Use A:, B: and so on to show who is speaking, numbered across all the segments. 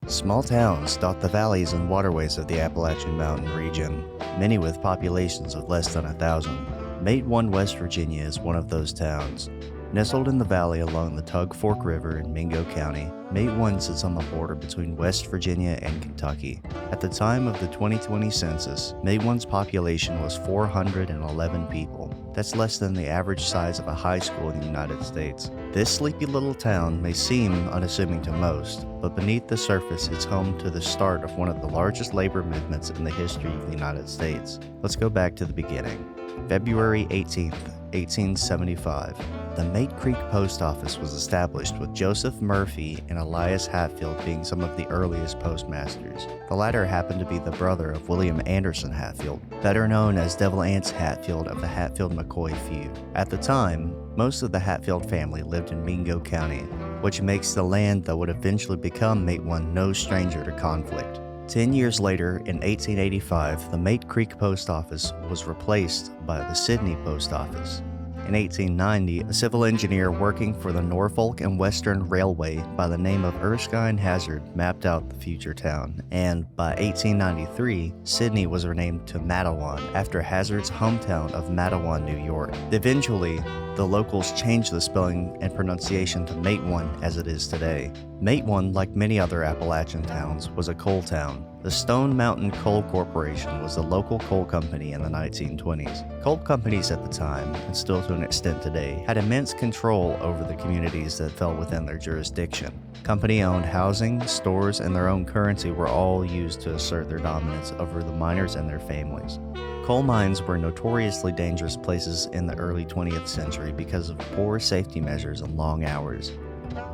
A: Small towns dot the valleys and waterways of the Appalachian Mountain region, many with populations of less than 1,000. Matewan, West Virginia is one of those towns. Nestled in the valley along the Tug Fork River in Mingo County, Matewan sits on the border between West Virginia and Kentucky. At the time of the 2020 census, Matewan's population was 411 people. That's less than the average size of a high school in the United States. This sleepy little town may seem unassuming to most, but beneath the surface it's home to the start of one of the largest labor movements in the history of the United States. Let's go back to the beginning. February 18th, 1875. The Mate Creek Post Office was established with Joseph Murphy and Elias Hatfield being some of the earliest postmasters. The latter happened to be the brother of William Anderson Hatfield, better known as Devil Anse Hatfield of the Hatfield-McCoy feud. At the time, most of the Hatfield family lived in Mingo County, which makes the land that would eventually become Matewan no stranger to conflict. 10 years later, in 1885, the Mate Creek Post Office was replaced by the Sydney Post Office. In 1890, a civil engineer working for the Norfolk and Western Railway by the name of Erskine Hazard mapped out the future town, and by 1893, Sydney was renamed to Matewan after Hazard's hometown of Matewan, New York. Eventually, the locals changed the spelling and pronunciation to Matewan as it is today. Matewan, like many other Appalachian towns, was a coal town. The Stone Mountain Coal Corporation was the local coal company in the 1920s. Coal companies at the time, and still to an extent today, had immense control over the communities that fell within their jurisdiction. Company-owned housing, stores, and their own currency were all used to assert their dominance over the miners and their families. Coal mines were notoriously dangerous places in the early 20th century because of poor safety measures and long hours.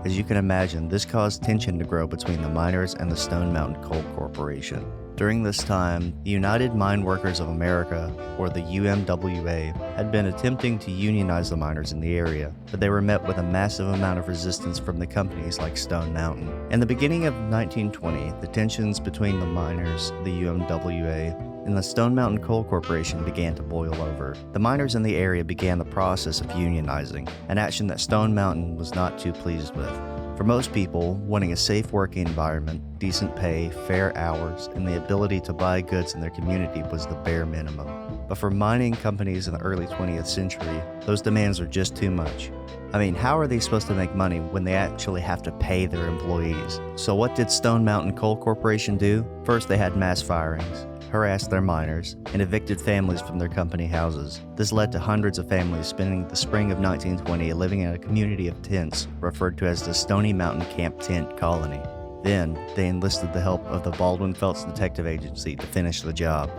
A: As you can imagine, this caused tension to grow between the miners and the Stone Mountain Coal Corporation. During this time, the United Mine Workers of America, or the UMWA, had been attempting to unionize the miners in the area, but they were met with a massive amount of resistance from the companies like Stone Mountain. In the beginning of 1920, the tensions between the miners, the UMWA, and the Stone Mountain Coal Corporation began to boil over. The miners in the area began the process of unionizing, an action that Stone Mountain was not too pleased with. For most people, wanting a safe working environment, decent pay, fair hours, and the ability to buy goods in their community was the bare minimum. But for mining companies in the early 20th century, those demands are just too much. I mean, how are they supposed to make money when they actually have to pay their employees? So what did Stone Mountain Coal Corporation do? First, they had mass firings, harassed their miners, and evicted families from their company houses. This led to hundreds of families spending the spring of 1920 living in a community of tents referred to as the Stony Mountain Camp Tent Colony. Then, they enlisted the help of the Baldwin-Felts Detective Agency to finish the job.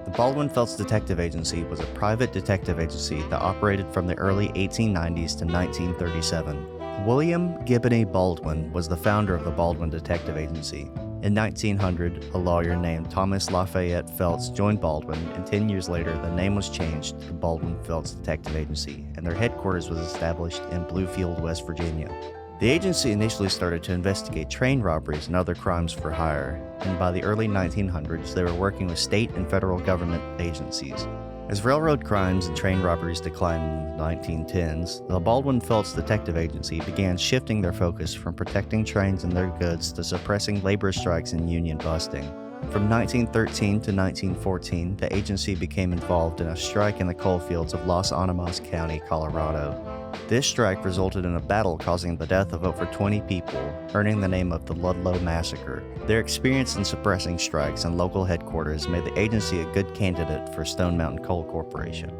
A: The Baldwin-Felts Detective Agency was a private detective agency that operated from the early 1890s to 1937. William Gibney Baldwin was the founder of the Baldwin Detective Agency. In 1900, a lawyer named Thomas Lafayette Felts joined Baldwin, and 10 years later, the name was changed to the Baldwin-Felts Detective Agency, and their headquarters was established in Bluefield, West Virginia. The agency initially started to investigate train robberies and other crimes for hire, and by the early 1900s, they were working with state and federal government agencies. As railroad crimes and train robberies declined in the 1910s, the Baldwin-Felts Detective Agency began shifting their focus from protecting trains and their goods to suppressing labor strikes and union busting. From 1913 to 1914, the agency became involved in a strike in the coal fields of Los Animas County, Colorado. This strike resulted in a battle causing the death of over 20 people, earning the name of the Ludlow Massacre. Their experience in suppressing strikes and local headquarters made the agency a good candidate for Stone Mountain Coal Corporation.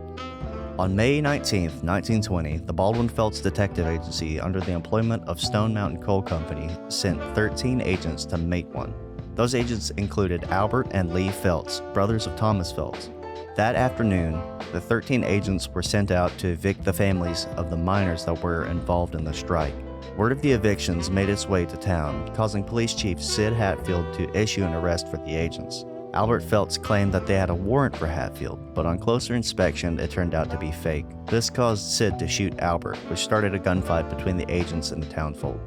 A: On May 19, 1920, the Baldwin-Felts Detective Agency, under the employment of Stone Mountain Coal Company, sent 13 agents to Matewan. Those agents included Albert and Lee Felts, brothers of Thomas Felts. That afternoon, the 13 agents were sent out to evict the families of the miners that were involved in the strike. Word of the evictions made its way to town, causing Police Chief Sid Hatfield to issue an arrest for the agents. Albert Felts claimed that they had a warrant for Hatfield, but on closer inspection, it turned out to be fake. This caused Sid to shoot Albert, which started a gunfight between the agents and the townfolk.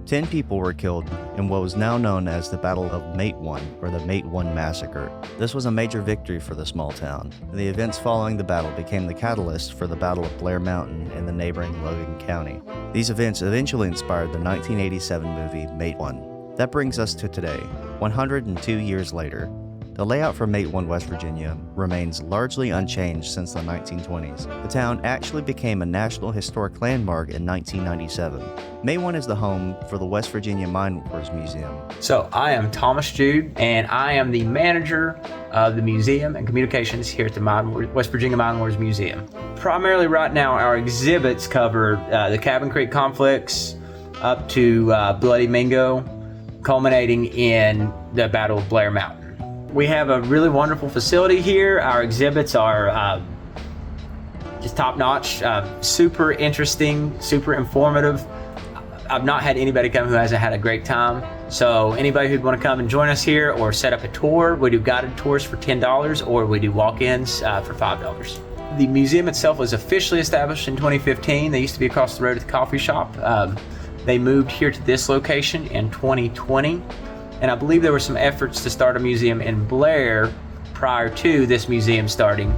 A: 10 people were killed in what was now known as the Battle of Matewan, or the Matewan Massacre. This was a major victory for the small town, and the events following the battle became the catalyst for the Battle of Blair Mountain in the neighboring Logan County. These events eventually inspired the 1987 movie Matewan. That brings us to today, 102 years later. The layout for Matewan, West Virginia remains largely unchanged since the 1920s. The town actually became a National Historic Landmark in 1997. Matewan is the home for the West Virginia Mine Wars Museum.
B: So I am Thomas Jude, and I am the manager of the museum and communications here at the West Virginia Mine Wars Museum. Primarily right now, our exhibits cover the Cabin Creek conflicts up to Bloody Mingo, culminating in the Battle of Blair Mountain. We have a really wonderful facility here. Our exhibits are just top-notch, super interesting, super informative. I've not had anybody come who hasn't had a great time. So anybody who'd want to come and join us here or set up a tour, we do guided tours for $10 or we do walk-ins for $5. The museum itself was officially established in 2015. They used to be across the road at the coffee shop. They moved here to this location in 2020. And I believe there were some efforts to start a museum in Blair prior to this museum starting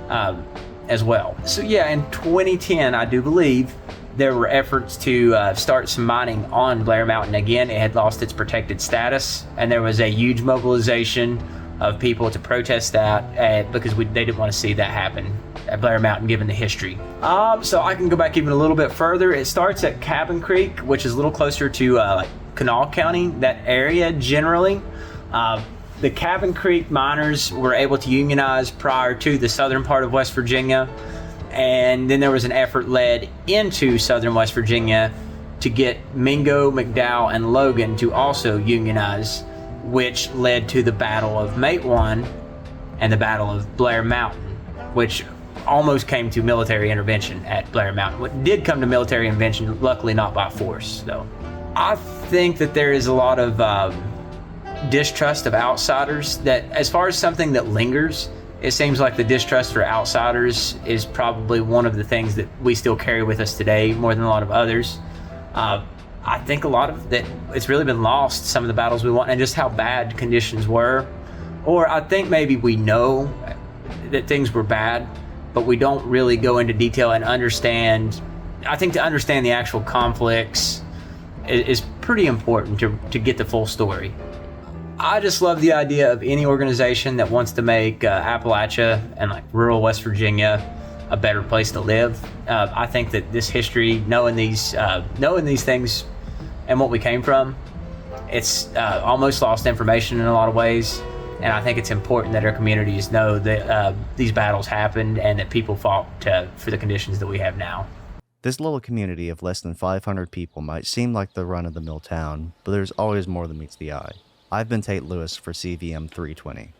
B: as well. So yeah, in 2010, I do believe there were efforts to start some mining on Blair Mountain again. It had lost its protected status, and there was a huge mobilization of people to protest that because they didn't want to see that happen at Blair Mountain given the history. So I can go back even a little bit further. It starts at Cabin Creek, which is a little closer to like Kanawha County, that area generally. The Cabin Creek miners were able to unionize prior to the southern part of West Virginia, and then there was an effort led into southern West Virginia to get Mingo, McDowell, and Logan to also unionize, which led to the Battle of Matewan and the Battle of Blair Mountain, which almost came to military intervention at Blair Mountain. What did come to military intervention, luckily not by force, though. I think that there is a lot of distrust of outsiders, that as far as something that lingers, it seems like the distrust for outsiders is probably one of the things that we still carry with us today more than a lot of others. I think a lot of that, it's really been lost, some of the battles we won and just how bad conditions were. Or I think maybe we know that things were bad, but we don't really go into detail and understand. I think to understand the actual conflicts is pretty important to get the full story. I just love the idea of any organization that wants to make Appalachia and like rural West Virginia a better place to live. I think that this history, knowing these things and what we came from, it's almost lost information in a lot of ways. And I think it's important that our communities know that these battles happened and that people fought for the conditions that we have now.
A: This little community of less than 500 people might seem like the run-of-the-mill town, but there's always more than meets the eye. I've been Tate Lewis for CVM 320.